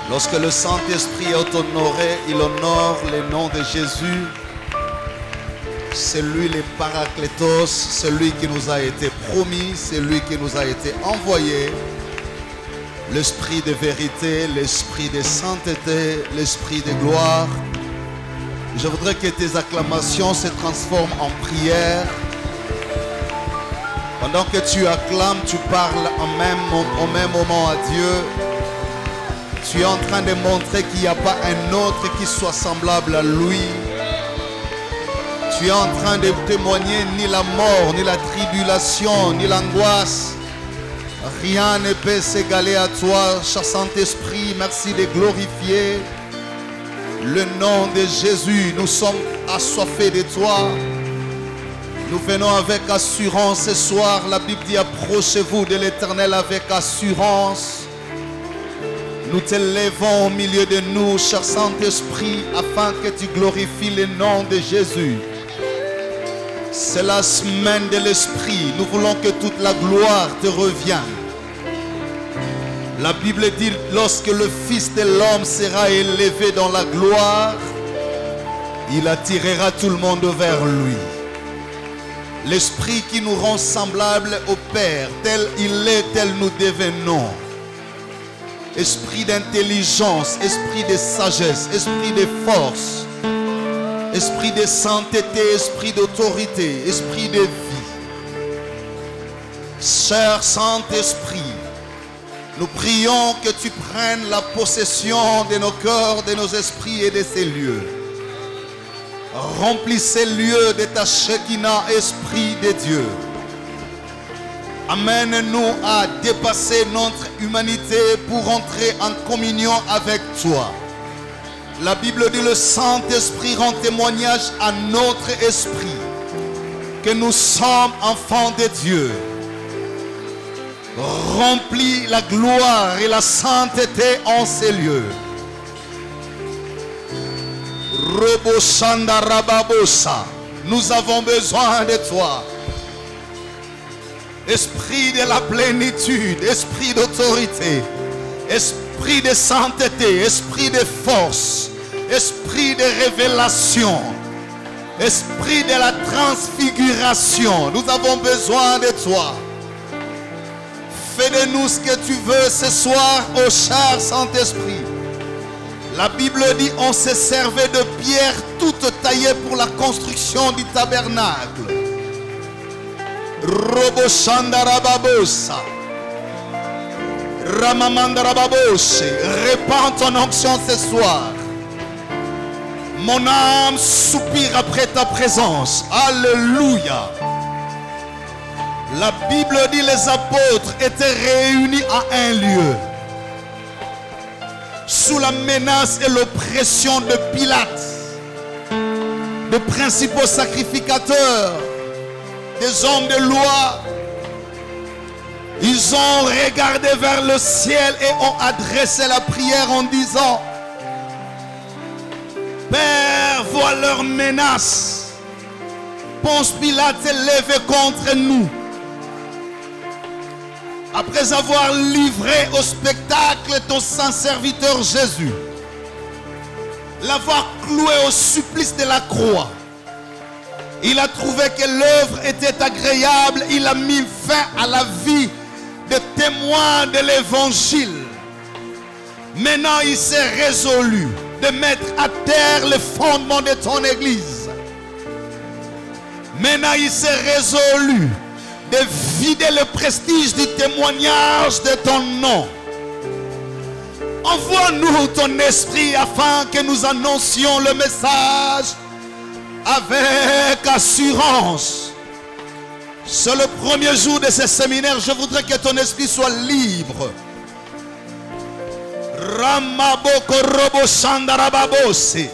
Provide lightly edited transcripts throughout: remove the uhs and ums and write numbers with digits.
Lorsque le Saint-Esprit est honoré, il honore le nom de Jésus. C'est lui le Paraclétos, celui qui nous a été promis, celui qui nous a été envoyé. L'esprit de vérité, l'esprit de sainteté, l'esprit de gloire. Je voudrais que tes acclamations se transforment en prière. Pendant que tu acclames, tu parles au même moment à Dieu. Tu es en train de montrer qu'il n'y a pas un autre qui soit semblable à lui. Tu es en train de témoigner ni la mort, ni la tribulation, ni l'angoisse. Rien ne peut s'égaler à toi, cher Saint-Esprit. Merci de glorifier le nom de Jésus. Nous sommes assoiffés de toi. Nous venons avec assurance ce soir. La Bible dit: approchez-vous de l'Éternel avec assurance. Nous t'élèvons au milieu de nous, cher Saint-Esprit, afin que tu glorifies le nom de Jésus. C'est la semaine de l'Esprit. Nous voulons que toute la gloire te revienne. La Bible dit: lorsque le Fils de l'homme sera élevé dans la gloire, il attirera tout le monde vers lui. L'Esprit qui nous rend semblables au Père, tel il est, tel nous devenons. Esprit d'intelligence, esprit de sagesse, esprit de force, esprit de sainteté, esprit d'autorité, esprit de vie. Cher Saint-Esprit, nous prions que tu prennes la possession de nos cœurs, de nos esprits et de ces lieux. Remplis ces lieux de ta Shekinah, Esprit de Dieu. Amène-nous à dépasser notre humanité pour entrer en communion avec toi. La Bible dit: le Saint-Esprit rend témoignage à notre esprit que nous sommes enfants de Dieu. Remplis la gloire et la sainteté en ces lieux. Nous avons besoin de toi. Esprit de la plénitude, esprit d'autorité, esprit de sainteté, esprit de force, esprit de révélation, esprit de la transfiguration. Nous avons besoin de toi. Fais de nous ce que tu veux ce soir, ô cher Saint-Esprit. La Bible dit: on se servait de pierres toutes taillées pour la construction du tabernacle. Roboshandarababosa, Ramamandarababoshi, répands ton onction ce soir. Mon âme soupire après ta présence. Alléluia. La Bible dit: les apôtres étaient réunis à un lieu, sous la menace et l'oppression de Pilate, de principaux sacrificateurs, des hommes de loi. Ils ont regardé vers le ciel et ont adressé la prière en disant: Père, vois leurs menaces. Ponce Pilate s'est levé contre nous. Après avoir livré au spectacle ton saint serviteur Jésus, l'avoir cloué au supplice de la croix, il a trouvé que l'œuvre était agréable. Il a mis fin à la vie de témoins de l'évangile. Maintenant, il s'est résolu de mettre à terre le fondement de ton église. Maintenant, il s'est résolu de vider le prestige du témoignage de ton nom. Envoie-nous ton esprit afin que nous annoncions le message avec assurance. C'est le premier jour de ce séminaire. Je voudrais que ton esprit soit libre. Ramaboko robo shandarababose.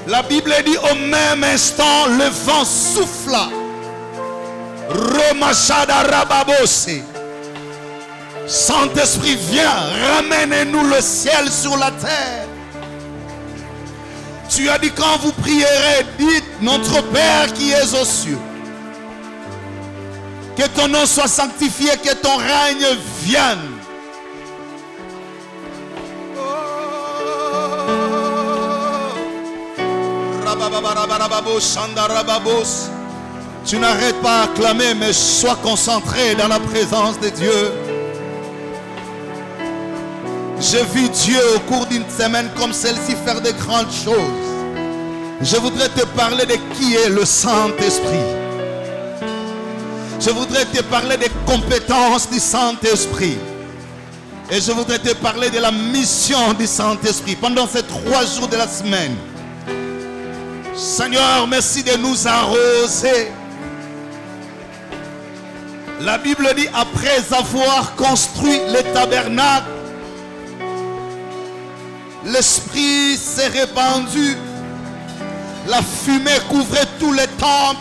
La Bible dit: au même instant, le vent souffla. Romachadarababose. Saint-Esprit, viens, ramène-nous le ciel sur la terre. Tu as dit: quand vous prierez, dites: notre Père qui es aux cieux. Que ton nom soit sanctifié, que ton règne vienne. Tu n'arrêtes pas à clamer, mais sois concentré dans la présence de Dieu. J'ai vu Dieu au cours d'une semaine comme celle-ci faire de grandes choses. Je voudrais te parler de qui est le Saint-Esprit. Je voudrais te parler des compétences du Saint-Esprit. Et je voudrais te parler de la mission du Saint-Esprit pendant ces 3 jours de la semaine. Seigneur, merci de nous arroser. La Bible dit, après avoir construit le tabernacle, l'Esprit s'est répandu. La fumée couvrait tout le temple.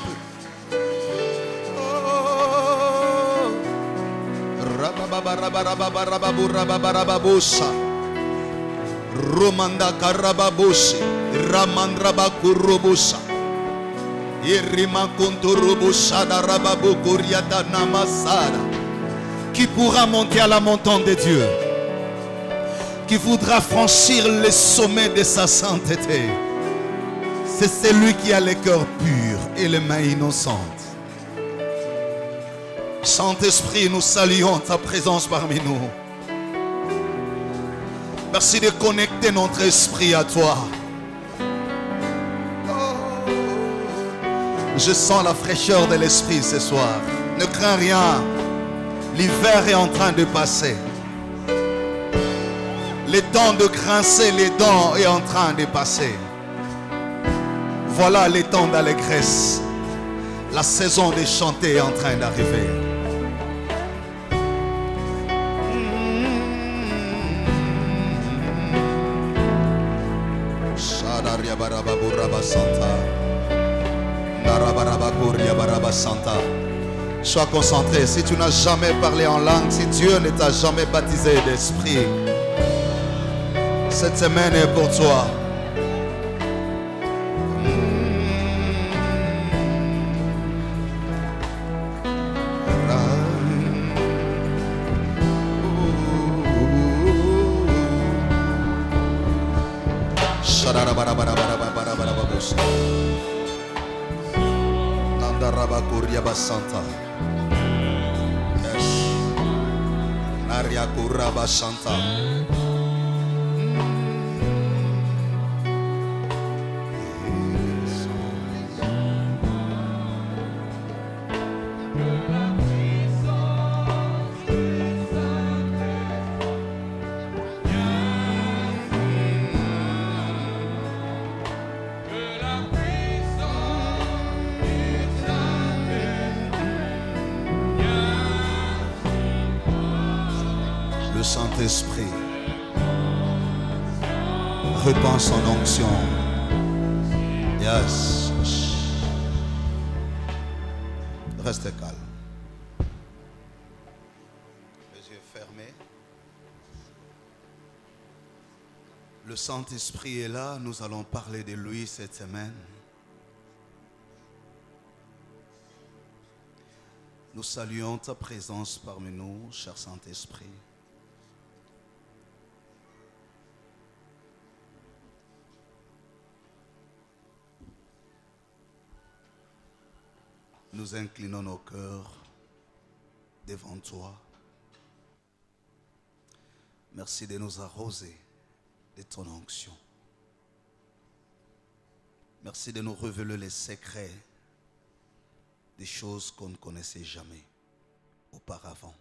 Romanda Karababoshi, Ramandraba Kurobosha, Irima Kontorobosha, Darababo Kuriata Namasada. Qui pourra monter à la montagne de Dieu? Qui voudra franchir les sommets de sa sainteté? C'est celui qui a le cœur pur et les mains innocentes. Saint-Esprit, nous saluons ta présence parmi nous. Merci de connecter notre esprit à toi. Je sens la fraîcheur de l'esprit ce soir. Ne crains rien. L'hiver est en train de passer. Le temps de grincer les dents est en train de passer. Voilà le temps d'allégresse. La saison de chanter est en train d'arriver. Sois concentré. Si tu n'as jamais parlé en langue, si Dieu ne t'a jamais baptisé d'esprit, cette semaine est pour toi. Santa. Yes. Naria Kuraba Santa. Saint-Esprit répand son onction. Yes. Restez calme. Les yeux fermés. Le Saint-Esprit est là. Nous allons parler de lui cette semaine. Nous saluons ta présence parmi nous, cher Saint-Esprit. Nous inclinons nos cœurs devant toi. Merci de nous arroser de ton onction. Merci de nous révéler les secrets des choses qu'on ne connaissait jamais auparavant,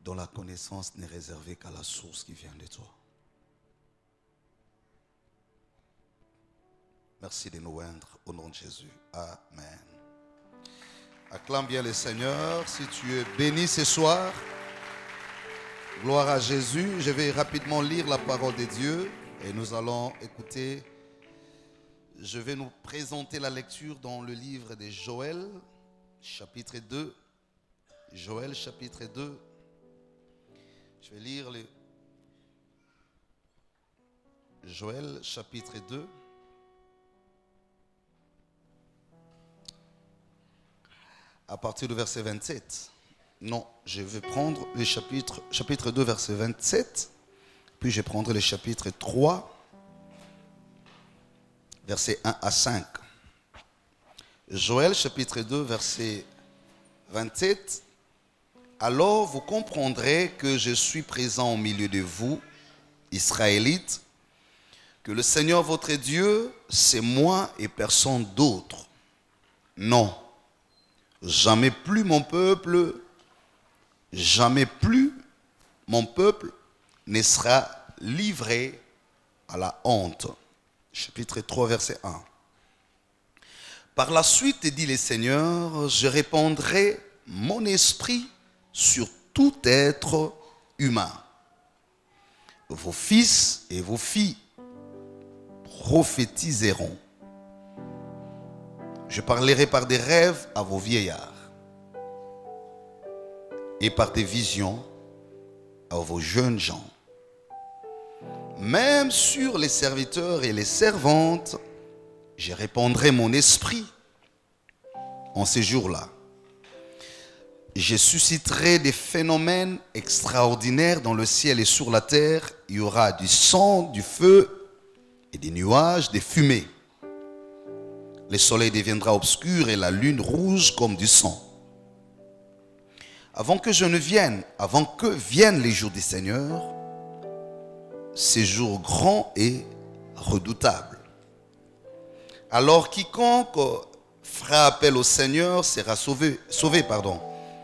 dont la connaissance n'est réservée qu'à la source qui vient de toi. Merci de nous oindre au nom de Jésus. Amen. Acclame bien le Seigneur. Si tu es béni ce soir, gloire à Jésus. Je vais rapidement lire la parole de Dieu et nous allons écouter. Je vais nous présenter la lecture dans le livre de Joël, chapitre 2. Joël, chapitre 2. Je vais lire le Joël, chapitre 2. À partir du verset 27. Non, je vais prendre le chapitre 2, verset 27. Puis je prendrai le chapitre 3, versets 1 à 5. Joël chapitre 2, verset 27. Alors vous comprendrez que je suis présent au milieu de vous, Israélites, que le Seigneur votre Dieu, c'est moi et personne d'autre. Non, jamais plus mon peuple ne sera livré à la honte. Chapitre 3, verset 1. Par la suite, dit le Seigneur, je répandrai mon esprit sur tout être humain. Vos fils et vos filles prophétiseront. Je parlerai par des rêves à vos vieillards et par des visions à vos jeunes gens. Même sur les serviteurs et les servantes, je répandrai mon esprit en ces jours-là. Je susciterai des phénomènes extraordinaires dans le ciel et sur la terre. Il y aura du sang, du feu et des nuages, des fumées. Le soleil deviendra obscur et la lune rouge comme du sang. Avant que viennent les jours du Seigneur, ces jours grands et redoutables. Alors quiconque fera appel au Seigneur sera sauvé.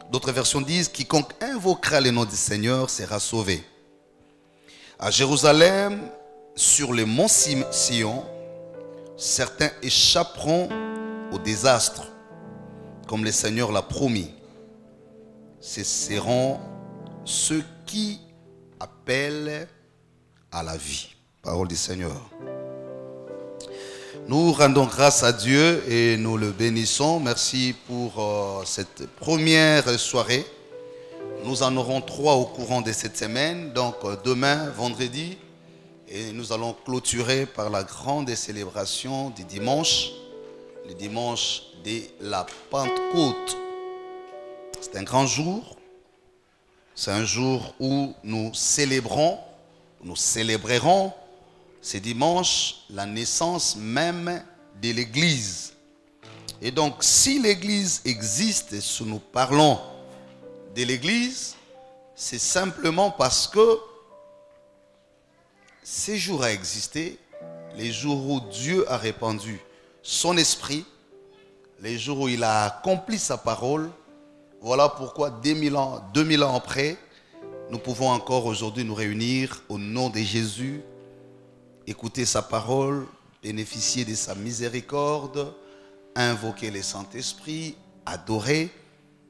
D'autres versions disent, quiconque invoquera le nom du Seigneur sera sauvé. À Jérusalem, sur le mont Sion, certains échapperont au désastre, comme le Seigneur l'a promis. Ce seront ceux qui appellent à la vie. Parole du Seigneur. Nous rendons grâce à Dieu et nous le bénissons. Merci pour cette première soirée. Nous en aurons 3 au courant de cette semaine. Donc demain, vendredi, et nous allons clôturer par la grande célébration du dimanche, le dimanche de la Pentecôte. C'est un grand jour. C'est un jour où nous célébrerons ce dimanche la naissance même de l'Église. Et donc, si l'Église existe, si nous parlons de l'Église, c'est simplement parce que ces jours a existé, les jours où Dieu a répandu son esprit, les jours où il a accompli sa parole. Voilà pourquoi 2000 ans après, nous pouvons encore aujourd'hui nous réunir au nom de Jésus, écouter sa parole, bénéficier de sa miséricorde, invoquer le Saint-Esprit, adorer.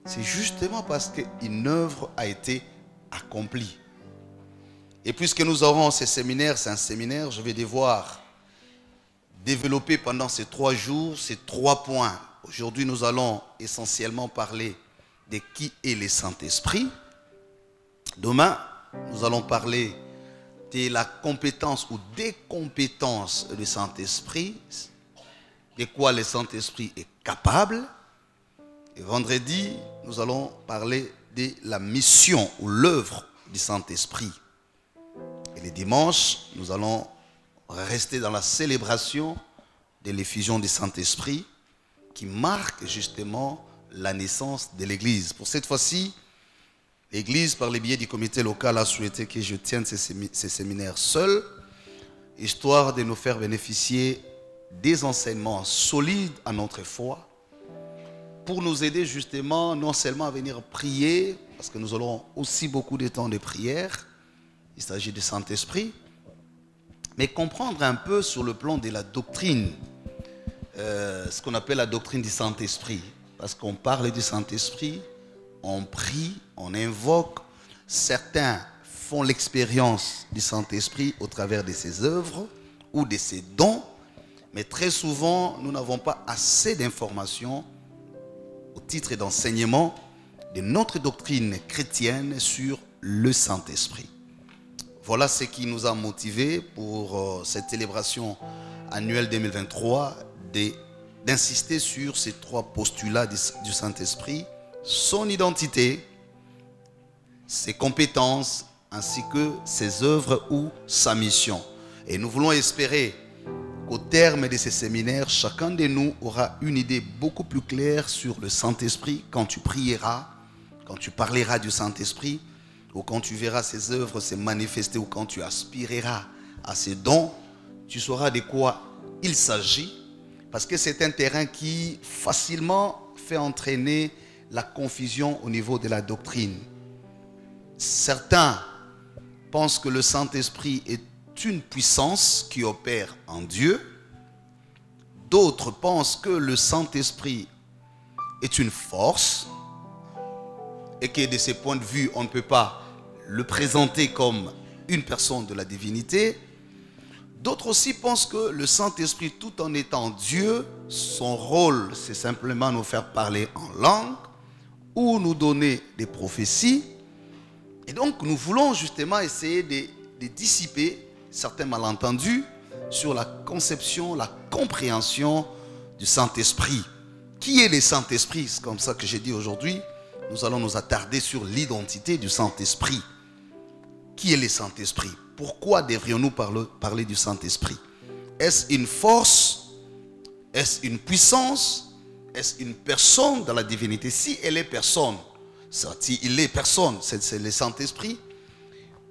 C'est justement parce qu'une œuvre a été accomplie. Et puisque nous aurons ce séminaire, c'est un séminaire, je vais devoir développer pendant ces 3 jours ces 3 points. Aujourd'hui, nous allons essentiellement parler de qui est le Saint-Esprit. Demain, nous allons parler de la compétence ou des compétences du Saint-Esprit, de quoi le Saint-Esprit est capable. Et vendredi, nous allons parler de la mission ou l'œuvre du Saint-Esprit. Et les dimanches, nous allons rester dans la célébration de l'effusion du Saint-Esprit qui marque justement la naissance de l'Église. Pour cette fois-ci, l'Église, par le biais du comité local, a souhaité que je tienne ces séminaires seul, histoire de nous faire bénéficier des enseignements solides à notre foi, pour nous aider justement non seulement à venir prier, parce que nous aurons aussi beaucoup de temps de prière, il s'agit du Saint-Esprit, mais comprendre un peu sur le plan de la doctrine, ce qu'on appelle la doctrine du Saint-Esprit. Parce qu'on parle du Saint-Esprit, on prie, on invoque. Certains font l'expérience du Saint-Esprit au travers de ses œuvres ou de ses dons. Mais très souvent, nous n'avons pas assez d'informations au titre d'enseignement de notre doctrine chrétienne sur le Saint-Esprit. Voilà ce qui nous a motivés pour cette célébration annuelle 2023 d'insister sur ces 3 postulats du Saint-Esprit, son identité, ses compétences, ainsi que ses œuvres ou sa mission. Et nous voulons espérer qu'au terme de ces séminaires, chacun de nous aura une idée beaucoup plus claire sur le Saint-Esprit quand tu prieras, quand tu parleras du Saint-Esprit, ou quand tu verras ses œuvres se manifester, ou quand tu aspireras à ses dons, tu sauras de quoi il s'agit, parce que c'est un terrain qui facilement fait entraîner la confusion au niveau de la doctrine. Certains pensent que le Saint-Esprit est une puissance qui opère en Dieu. D'autres pensent que le Saint-Esprit est une force et que de ce point de vue, on ne peut pas le présenter comme une personne de la divinité. D'autres aussi pensent que le Saint-Esprit, tout en étant Dieu, son rôle, c'est simplement nous faire parler en langue ou nous donner des prophéties. Et donc, nous voulons justement essayer de dissiper certains malentendus sur la conception, la compréhension du Saint-Esprit. Qui est le Saint-Esprit? C'est comme ça que j'ai dit aujourd'hui. Nous allons nous attarder sur l'identité du Saint-Esprit. Qui est le Saint-Esprit? Pourquoi devrions-nous parler du Saint-Esprit? Est-ce une force? Est-ce une puissance? Est-ce une personne dans la divinité? Si elle est personne, si il est personne, c'est le Saint-Esprit.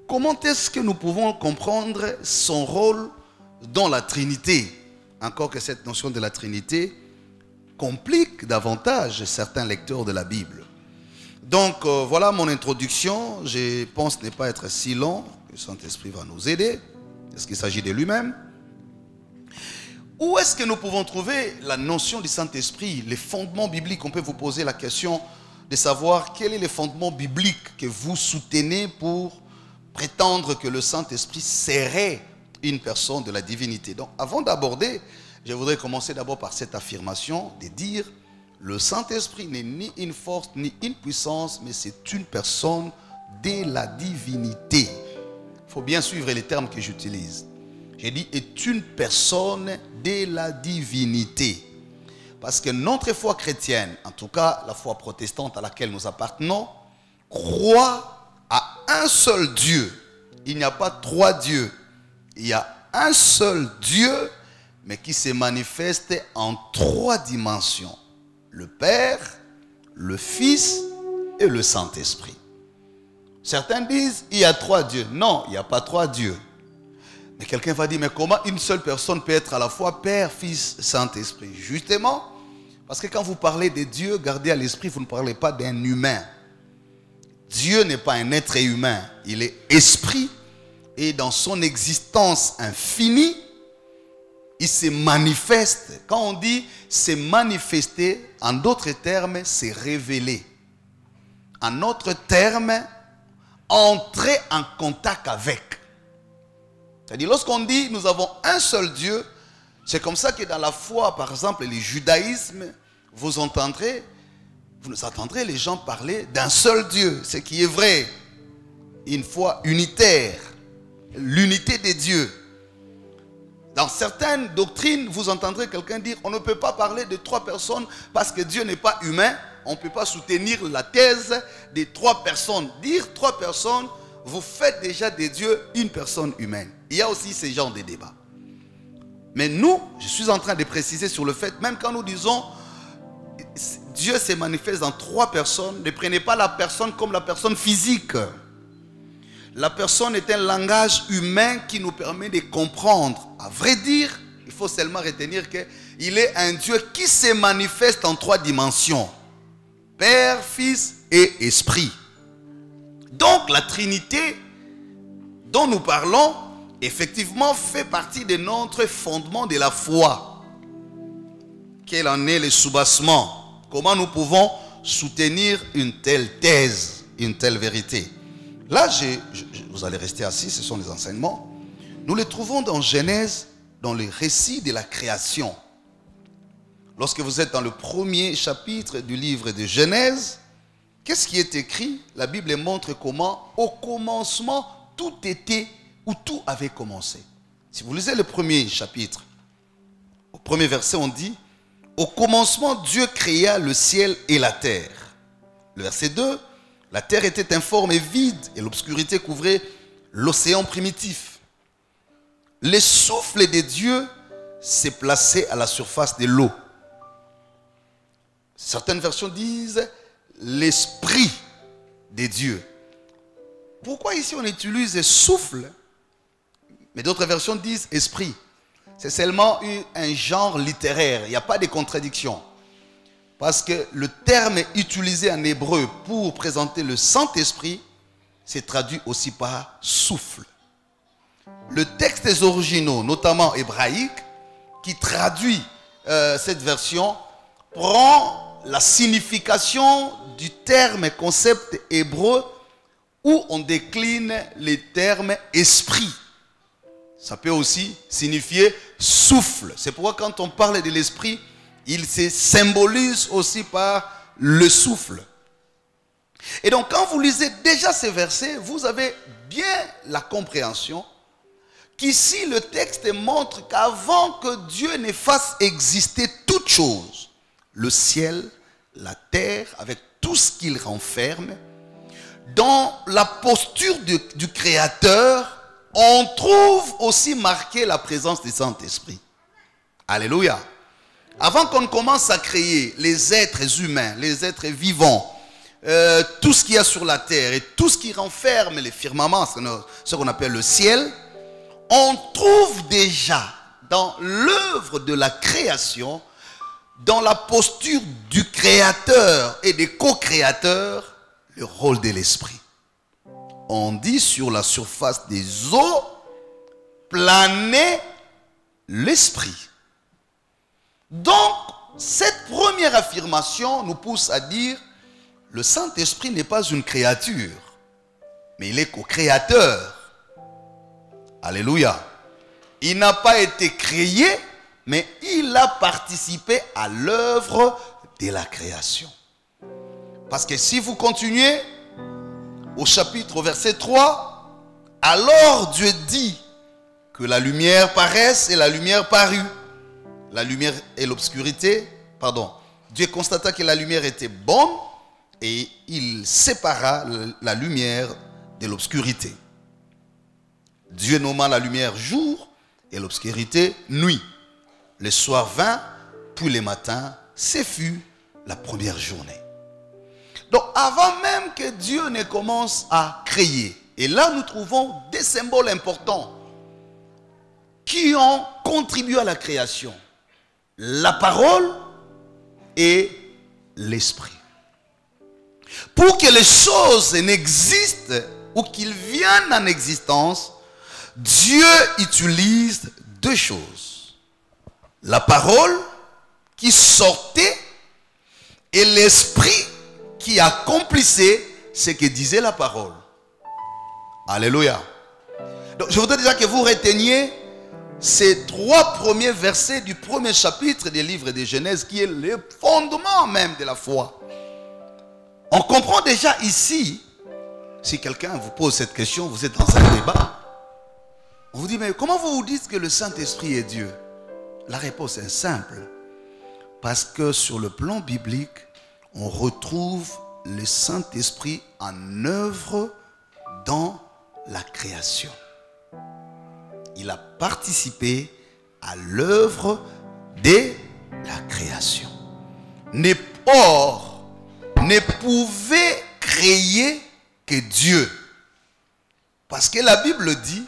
Comment est-ce que nous pouvons comprendre son rôle dans la Trinité? Encore que cette notion de la Trinité complique davantage certains lecteurs de la Bible. Donc voilà mon introduction. Je pense ne pas être si long. Le Saint-Esprit va nous aider. Est-ce qu'il s'agit de lui-même? Où est-ce que nous pouvons trouver la notion du Saint-Esprit, les fondements bibliques? On peut vous poser la question de savoir quel est le fondement biblique que vous soutenez pour prétendre que le Saint-Esprit serait une personne de la divinité. Donc avant d'aborder, je voudrais commencer d'abord par cette affirmation de dire le Saint-Esprit n'est ni une force ni une puissance, mais c'est une personne de la divinité. Il faut bien suivre les termes que j'utilise. J'ai dit est une personne de la divinité. Parce que notre foi chrétienne, en tout cas la foi protestante à laquelle nous appartenons, croit à un seul Dieu. Il n'y a pas trois dieux. Il y a un seul Dieu, mais qui se manifeste en trois dimensions. Le Père, le Fils et le Saint-Esprit. Certains disent, il y a trois dieux. Non, il n'y a pas trois dieux. Mais quelqu'un va dire, mais comment une seule personne peut être à la fois Père, Fils, Saint-Esprit? Justement, parce que quand vous parlez de Dieu, gardez à l'esprit, vous ne parlez pas d'un humain. Dieu n'est pas un être humain, il est esprit. Et dans son existence infinie, il se manifeste. Quand on dit se manifester, en d'autres termes, c'est révéler. En autre terme, entrer en contact avec. C'est-à-dire, lorsqu'on dit nous avons un seul Dieu, c'est comme ça que dans la foi, par exemple, le judaïsme, vous entendrez les gens parler d'un seul Dieu, ce qui est vrai. Une foi unitaire, l'unité des dieux. Dans certaines doctrines, vous entendrez quelqu'un dire on ne peut pas parler de trois personnes parce que Dieu n'est pas humain. On ne peut pas soutenir la thèse des trois personnes. Dire trois personnes, vous faites déjà de Dieu une personne humaine. Il y a aussi ce genre de débat. Mais nous, je suis en train de préciser sur le fait, même quand nous disons Dieu se manifeste dans trois personnes, ne prenez pas la personne comme la personne physique. La personne est un langage humain qui nous permet de comprendre. À vrai dire, il faut seulement retenir qu'il est un Dieu qui se manifeste en trois dimensions. Père, Fils et Esprit. Donc la Trinité dont nous parlons, effectivement, fait partie de notre fondement de la foi. Quel en est le soubassement? Comment nous pouvons soutenir une telle thèse, une telle vérité? Là, vous allez rester assis, ce sont les enseignements. Nous les trouvons dans Genèse, dans le récit de la création. Lorsque vous êtes dans le premier chapitre du livre de Genèse, qu'est-ce qui est écrit? La Bible montre comment, au commencement, tout était, ou tout avait commencé. Si vous lisez le premier chapitre, au premier verset, on dit, au commencement, Dieu créa le ciel et la terre. Le verset 2, la terre était informe et vide, et l'obscurité couvrait l'océan primitif. Le souffle de Dieu s'est placé à la surface de l'eau. Certaines versions disent l'esprit de Dieu. Pourquoi ici on utilise souffle, mais d'autres versions disent esprit? C'est seulement un genre littéraire, il n'y a pas de contradiction. Parce que le terme utilisé en hébreu pour présenter le Saint-Esprit, c'est traduit aussi par souffle. Le texte des originaux, notamment hébraïque, qui traduit cette version, prend la signification du terme concept hébreu où on décline les termes esprit. Ça peut aussi signifier souffle. C'est pourquoi quand on parle de l'esprit, il se symbolise aussi par le souffle. Et donc quand vous lisez déjà ces versets, vous avez bien la compréhension qu'ici le texte montre qu'avant que Dieu ne fasse exister toute chose, le ciel, la terre, avec tout ce qu'il renferme, dans la posture du Créateur, on trouve aussi marqué la présence du Saint-Esprit. Alléluia. Avant qu'on commence à créer les êtres humains, les êtres vivants, tout ce qu'il y a sur la terre et tout ce qui renferme les firmaments, ce qu'on appelle le ciel, on trouve déjà dans l'œuvre de la création, dans la posture du Créateur et des co-créateurs, le rôle de l'Esprit. On dit sur la surface des eaux, planait l'Esprit. Donc, cette première affirmation nous pousse à dire, le Saint-Esprit n'est pas une créature, mais il est co-créateur. Alléluia. Il n'a pas été créé, mais il a participé à l'œuvre de la création. Parce que si vous continuez au chapitre, au verset 3, alors Dieu dit que la lumière paraisse et la lumière parut. La lumière et l'obscurité, pardon. Dieu constata que la lumière était bonne et il sépara la lumière de l'obscurité. Dieu nomma la lumière jour et l'obscurité nuit. Le soir vint, puis le matin, ce fut la première journée. Donc avant même que Dieu ne commence à créer, et là nous trouvons des symboles importants qui ont contribué à la création. La parole et l'esprit. Pour que les choses n'existent ou qu'ils viennent en existence, Dieu utilise deux choses. La parole qui sortait et l'esprit qui accomplissait ce que disait la parole. Alléluia. Donc je voudrais déjà que vous reteniez ces trois premiers versets du premier chapitre des livres de Genèse qui est le fondement même de la foi. On comprend déjà ici, si quelqu'un vous pose cette question, vous êtes dans un débat, on vous dit, mais comment vous vous dites que le Saint-Esprit est Dieu? La réponse est simple. Parce que sur le plan biblique, on retrouve le Saint-Esprit en œuvre dans la création. Il a participé à l'œuvre de la création. Or, ne pouvait créer que Dieu. Parce que la Bible dit,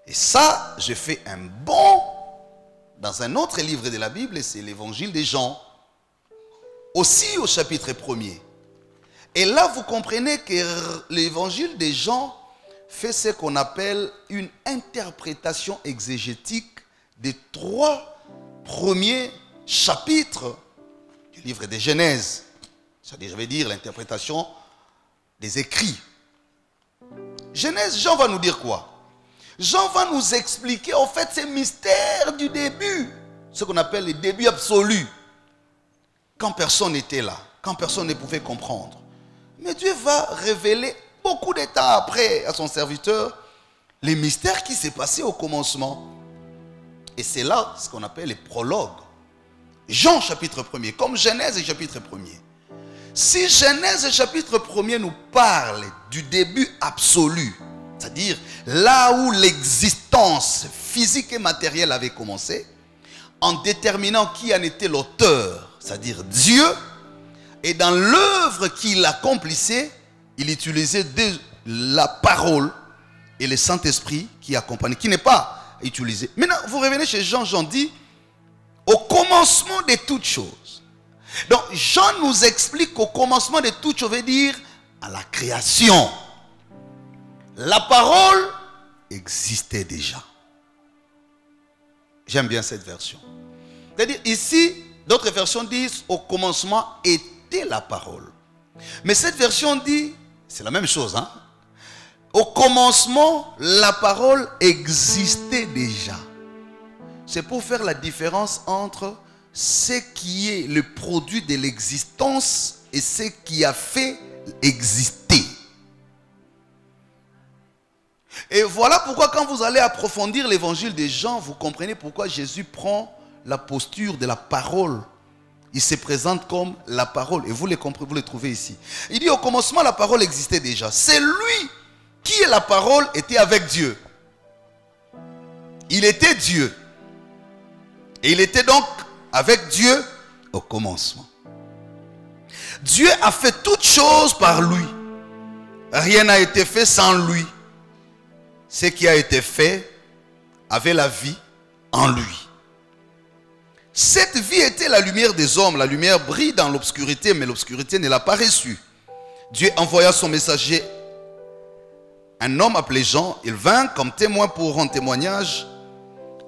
et ça, je fais un bond dans un autre livre de la Bible, c'est l'évangile de Jean, aussi au chapitre 1er. Et là, vous comprenez que l'évangile de Jean fait ce qu'on appelle une interprétation exégétique des trois premiers chapitres du livre de Genèse. C'est-à-dire, je vais dire, l'interprétation des écrits. Genèse, Jean va nous dire quoi? Jean va nous expliquer en fait ces mystères du début, ce qu'on appelle les débuts absolus. Quand personne n'était là, quand personne ne pouvait comprendre. Mais Dieu va révéler beaucoup de temps après à son serviteur les mystères qui s'est passé au commencement. Et c'est là ce qu'on appelle les prologues. Jean chapitre 1er, comme Genèse et chapitre 1er. Si Genèse chapitre 1er nous parle du début absolu, c'est-à-dire là où l'existence physique et matérielle avait commencé, en déterminant qui en était l'auteur, c'est-à-dire Dieu, et dans l'œuvre qu'il accomplissait, il utilisait la parole et le Saint-Esprit qui accompagne, qui n'est pas utilisé. Maintenant, vous revenez chez Jean, Jean dit, au commencement de toutes choses. Donc, Jean nous explique qu'au commencement de toutes choses veut dire à la création. La parole existait déjà. J'aime bien cette version. C'est-à-dire ici, d'autres versions disent au commencement était la parole. Mais cette version dit, c'est la même chose, hein? Au commencement, la parole existait déjà. C'est pour faire la différence entre ce qui est le produit de l'existence et ce qui a fait exister. Et voilà pourquoi quand vous allez approfondir l'évangile de Jean, vous comprenez pourquoi Jésus prend la posture de la parole. Il se présente comme la parole. Et vous les comprenez, vous le trouvez ici. Il dit au commencement la parole existait déjà. C'est lui qui est la parole était avec Dieu. Il était Dieu. Et il était donc avec Dieu au commencement. Dieu a fait toutes choses par lui. Rien n'a été fait sans lui. Ce qui a été fait avait la vie en lui. Cette vie était la lumière des hommes. La lumière brille dans l'obscurité, mais l'obscurité ne l'a pas reçue. Dieu envoya son messager, un homme appelé Jean. Il vint comme témoin pour rendre témoignage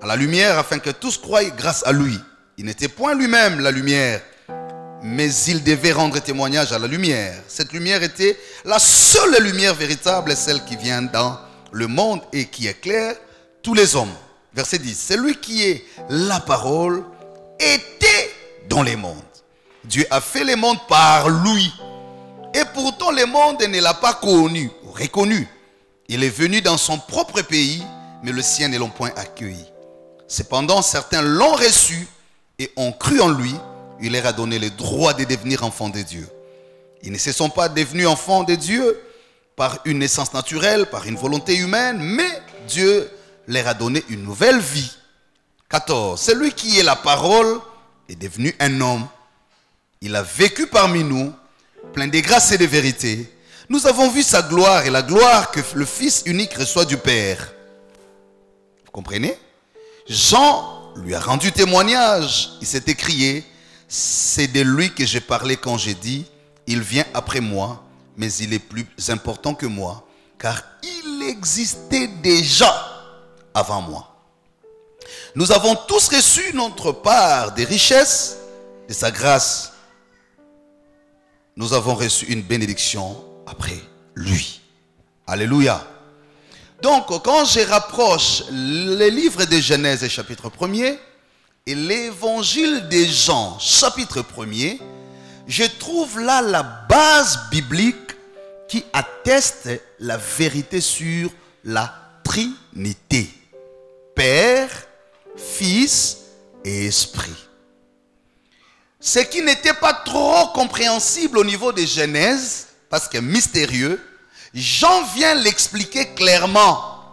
à la lumière afin que tous croient grâce à lui. Il n'était point lui-même la lumière, mais il devait rendre témoignage à la lumière. Cette lumière était la seule lumière véritable, celle qui vient dans le monde et qui éclaire tous les hommes. Verset 10. Celui qui est la parole était dans les mondes. Dieu a fait les mondes par lui. Et pourtant les mondes ne l'a pas connu, reconnu. Il est venu dans son propre pays, mais le sien ne l'ont point accueilli. Cependant, certains l'ont reçu et ont cru en lui. Il leur a donné le droit de devenir enfants de Dieu. Ils ne se sont pas devenus enfants de Dieu par une naissance naturelle, par une volonté humaine, mais Dieu leur a donné une nouvelle vie. 14. Celui qui est la parole est devenu un homme. Il a vécu parmi nous, plein de grâce et de vérité. Nous avons vu sa gloire et la gloire que le Fils unique reçoit du Père. Vous comprenez? Jean lui a rendu témoignage. Il s'est écrié, c'est de lui que j'ai parlé quand j'ai dit, il vient après moi, mais il est plus important que moi, car il existait déjà avant moi. Nous avons tous reçu notre part des richesses de sa grâce. Nous avons reçu une bénédiction après lui. Alléluia. Donc, quand je rapproche les livres de Genèse, chapitre 1er, et l'évangile de Jean, chapitre 1er, je trouve là la base biblique qui atteste la vérité sur la Trinité. Père, Fils et Esprit. Ce qui n'était pas trop compréhensible au niveau de Genèse, parce que mystérieux, Jean vient l'expliquer clairement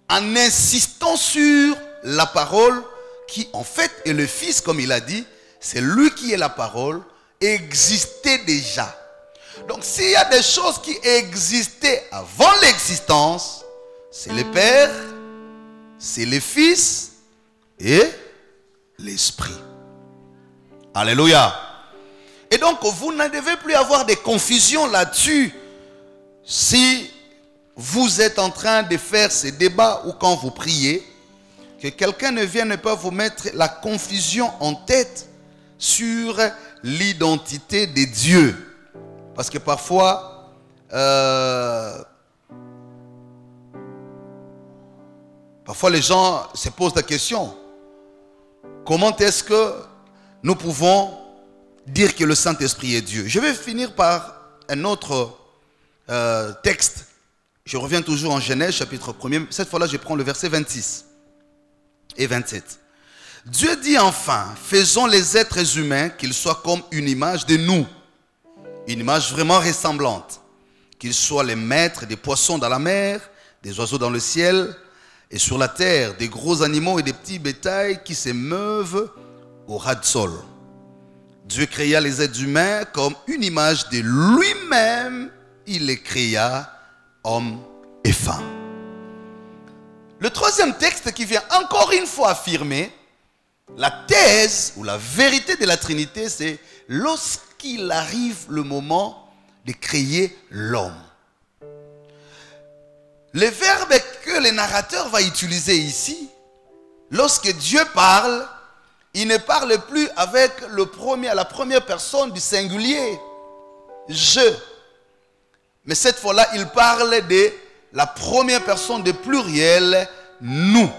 en insistant sur la parole qui en fait est le Fils, comme il a dit, c'est lui qui est la parole, existait déjà. Donc s'il y a des choses qui existaient avant l'existence, c'est le Père, c'est le Fils et l'Esprit. Alléluia. Et donc vous ne devez plus avoir de confusion là-dessus. Si vous êtes en train de faire ces débats ou quand vous priez, que quelqu'un ne vienne pas vous mettre la confusion en tête sur l'identité de Dieu. Parce que parfois, les gens se posent la question, comment est-ce que nous pouvons dire que le Saint-Esprit est Dieu? Je vais finir par un autre texte. Je reviens toujours en Genèse, chapitre 1er. Cette fois-là, je prends le verset 26 et 27. Dieu dit enfin, faisons les êtres humains qu'ils soient comme une image de nous. Une image vraiment ressemblante. Qu'ils soient les maîtres des poissons dans la mer, des oiseaux dans le ciel, et sur la terre des gros animaux et des petits bétails qui se meuvent au ras de sol. Dieu créa les êtres humains comme une image de lui-même. Il les créa, hommes et femmes. Le troisième texte qui vient encore une fois affirmer la thèse ou la vérité de la Trinité, c'est lorsqu'il arrive le moment de créer l'homme. Le verbe que le narrateur va utiliser ici, lorsque Dieu parle, il ne parle plus avec la première personne du singulier, je. Mais cette fois-là, il parle de la première personne du pluriel, nous.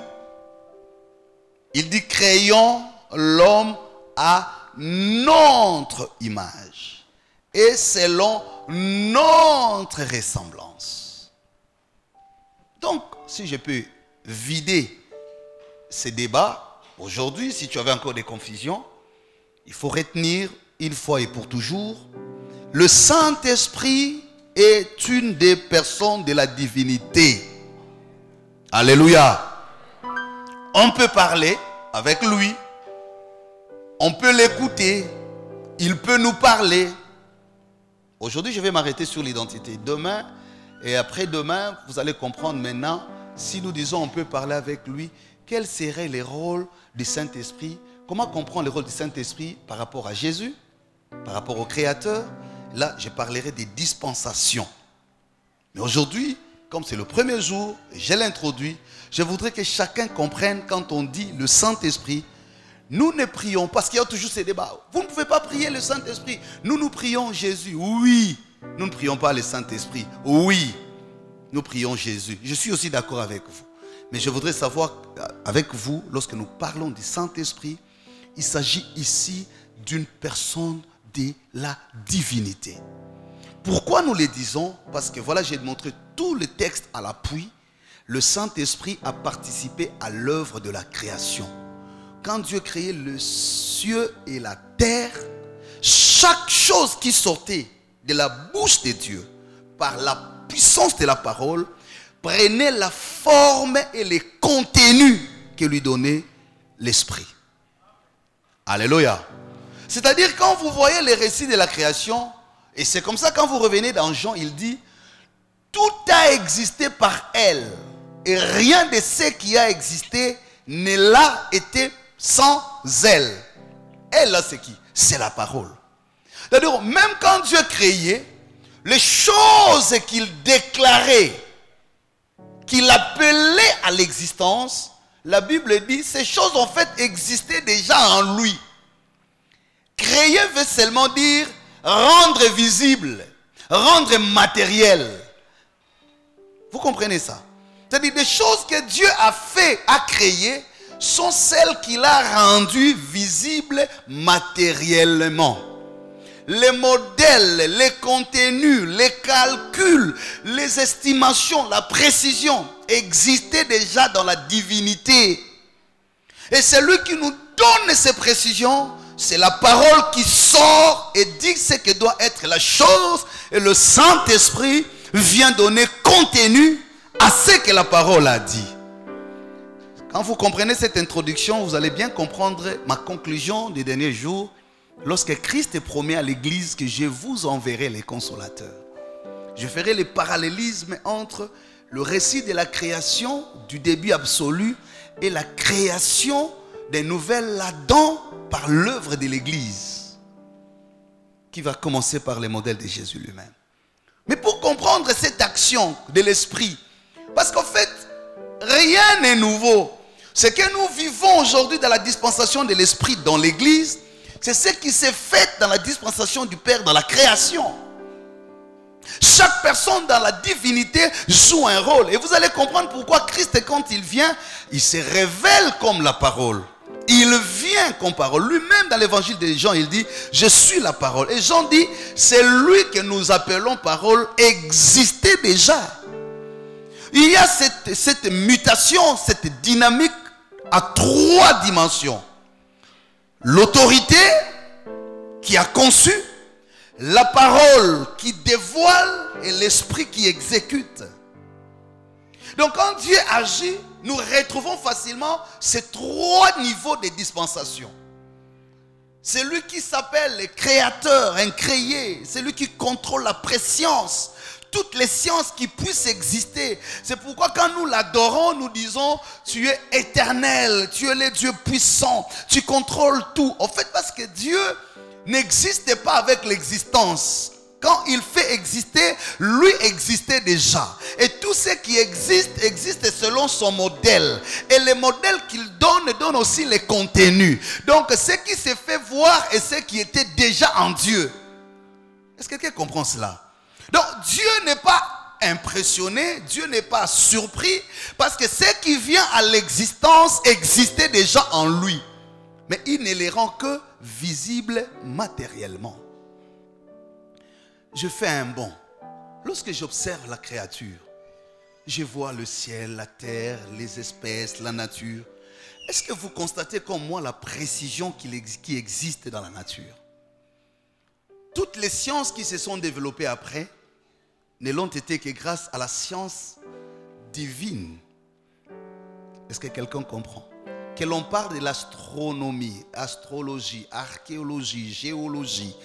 Il dit, créons l'homme à notre image et selon notre ressemblance. Donc, si je peux vider ces débats, aujourd'hui, si tu avais encore des confusions, il faut retenir une fois et pour toujours, le Saint-Esprit est une des personnes de la divinité. Alléluia. On peut parler avec lui, on peut l'écouter, il peut nous parler. Aujourd'hui, je vais m'arrêter sur l'identité. Demain et après-demain, vous allez comprendre maintenant, si nous disons on peut parler avec lui, quel serait le rôle du Saint-Esprit? Comment comprendre le rôle du Saint-Esprit par rapport à Jésus, par rapport au Créateur? Là, je parlerai des dispensations. Mais aujourd'hui, comme c'est le premier jour, je l'introduis, je voudrais que chacun comprenne quand on dit le Saint-Esprit, nous ne prions, parce qu'il y a toujours ces débats. Vous ne pouvez pas prier le Saint-Esprit. Nous prions Jésus. Oui. Nous ne prions pas le Saint-Esprit. Oui. Nous prions Jésus. Je suis aussi d'accord avec vous. Mais je voudrais savoir avec vous, lorsque nous parlons du Saint-Esprit, il s'agit ici d'une personne de la divinité. Pourquoi nous le disons? Parce que voilà, j'ai montré tout le texte à l'appui. Le Saint-Esprit a participé à l'œuvre de la création. Quand Dieu créait le ciel et la terre, chaque chose qui sortait de la bouche de Dieu par la puissance de la parole prenait la forme et les contenus que lui donnait l'Esprit. Alléluia. C'est-à-dire quand vous voyez les récits de la création, et c'est comme ça quand vous revenez dans Jean, il dit tout a existé par elle et rien de ce qui a existé ne l'a été sans elle. Elle là c'est qui? C'est la parole. C'est-à-dire même quand Dieu créait, les choses qu'il déclarait, qu'il appelait à l'existence, la Bible dit ces choses en fait existaient déjà en lui. Créer veut seulement dire rendre visible, rendre matériel. Vous comprenez ça? C'est-à-dire des choses que Dieu a fait, a créées, sont celles qu'il a rendues visibles matériellement. Les modèles, les contenus, les calculs, les estimations, la précision existaient déjà dans la divinité. Et celui qui nous donne ces précisions, c'est la parole qui sort et dit ce que doit être la chose. Et le Saint-Esprit vient donner contenu à ce que la parole a dit. Quand vous comprenez cette introduction, vous allez bien comprendre ma conclusion des derniers jours. Lorsque Christ promet à l'Église que je vous enverrai les consolateurs. Je ferai le parallélisme entre le récit de la création du début absolu et la création des nouvelles Adam par l'œuvre de l'Église, qui va commencer par les modèles de Jésus lui-même. Mais pour comprendre cette action de l'Esprit, parce qu'en fait, rien n'est nouveau. Ce que nous vivons aujourd'hui dans la dispensation de l'Esprit dans l'Église, c'est ce qui s'est fait dans la dispensation du Père dans la création. Chaque personne dans la divinité joue un rôle. Et vous allez comprendre pourquoi Christ, quand il vient, il se révèle comme la parole. Il vient comme parole. Lui-même dans l'évangile de Jean, il dit, je suis la parole. Et Jean dit, c'est lui que nous appelons parole, existait déjà. Il y a cette mutation, cette dynamique à 3 dimensions. L'autorité qui a conçu, la parole qui dévoile et l'esprit qui exécute. Donc quand Dieu agit, nous retrouvons facilement ces 3 niveaux de dispensation. Celui qui s'appelle le créateur, incréé, celui qui contrôle la préscience, toutes les sciences qui puissent exister. C'est pourquoi quand nous l'adorons, nous disons, tu es éternel, tu es le Dieu puissant, tu contrôles tout. En fait, parce que Dieu n'existe pas avec l'existence. Quand il fait exister, lui existait déjà. Et tout ce qui existe, existe selon son modèle. Et le modèle qu'il donne aussi les contenus. Donc ce qui se fait voir est ce qui était déjà en Dieu. Est-ce que quelqu'un comprend cela? Donc Dieu n'est pas impressionné, Dieu n'est pas surpris. Parce que ce qui vient à l'existence existait déjà en lui. Mais il ne les rend que visibles matériellement. Je fais un bond. Lorsque j'observe la créature, je vois le ciel, la terre, les espèces, la nature. Est-ce que vous constatez comme moi la précision qui existe dans la nature? Toutes les sciences qui se sont développées après ne l'ont été que grâce à la science divine. Est-ce que quelqu'un comprend? Que l'on parle de l'astronomie, astrologie, archéologie, géologie,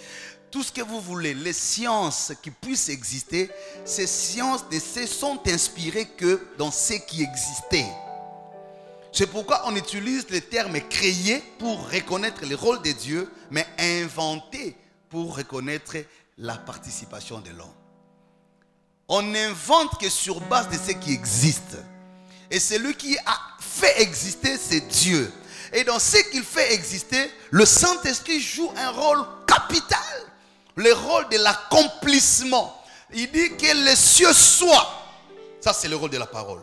tout ce que vous voulez, les sciences qui puissent exister, ces sciences ne se sont inspirées que dans ce qui existait. C'est pourquoi on utilise le terme créer pour reconnaître le rôle de Dieu, mais inventé pour reconnaître la participation de l'homme. On n'invente que sur base de ce qui existe. Et celui qui a fait exister, c'est Dieu. Et dans ce qu'il fait exister, le Saint-Esprit joue un rôle capital. Le rôle de l'accomplissement. Il dit que les cieux soient. Ça, c'est le rôle de la parole.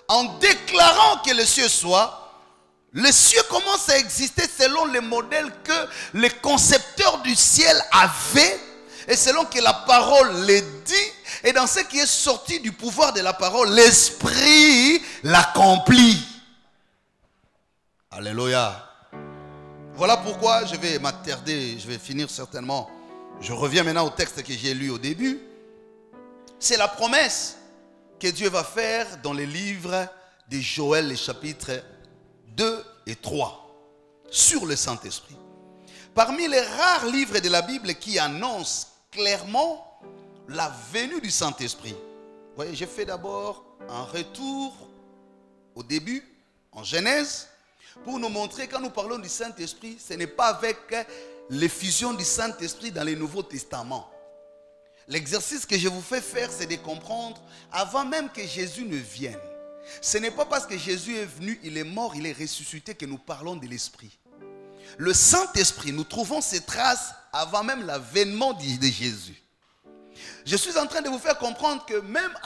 En déclarant que les cieux soient, les cieux commencent à exister selon les modèles que les concepteurs du ciel avaient. Et selon que la parole les dit. Et dans ce qui est sorti du pouvoir de la parole, l'Esprit l'accomplit. Alléluia. Voilà pourquoi je vais m'attarder, je vais finir certainement. Je reviens maintenant au texte que j'ai lu au début. C'est la promesse que Dieu va faire dans les livres de Joël, les chapitres 2 et 3, sur le Saint-Esprit. Parmi les rares livres de la Bible qui annoncent clairement la venue du Saint-Esprit. Vous voyez, j'ai fait d'abord un retour au début, en Genèse, pour nous montrer quand nous parlons du Saint-Esprit, ce n'est pas avec l'effusion du Saint-Esprit dans le Nouveau Testament. L'exercice que je vous fais faire, c'est de comprendre avant même que Jésus ne vienne. Ce n'est pas parce que Jésus est venu, il est mort, il est ressuscité que nous parlons de l'Esprit. Le Saint-Esprit, nous trouvons ses traces avant même l'avènement de Jésus. Je suis en train de vous faire comprendre que même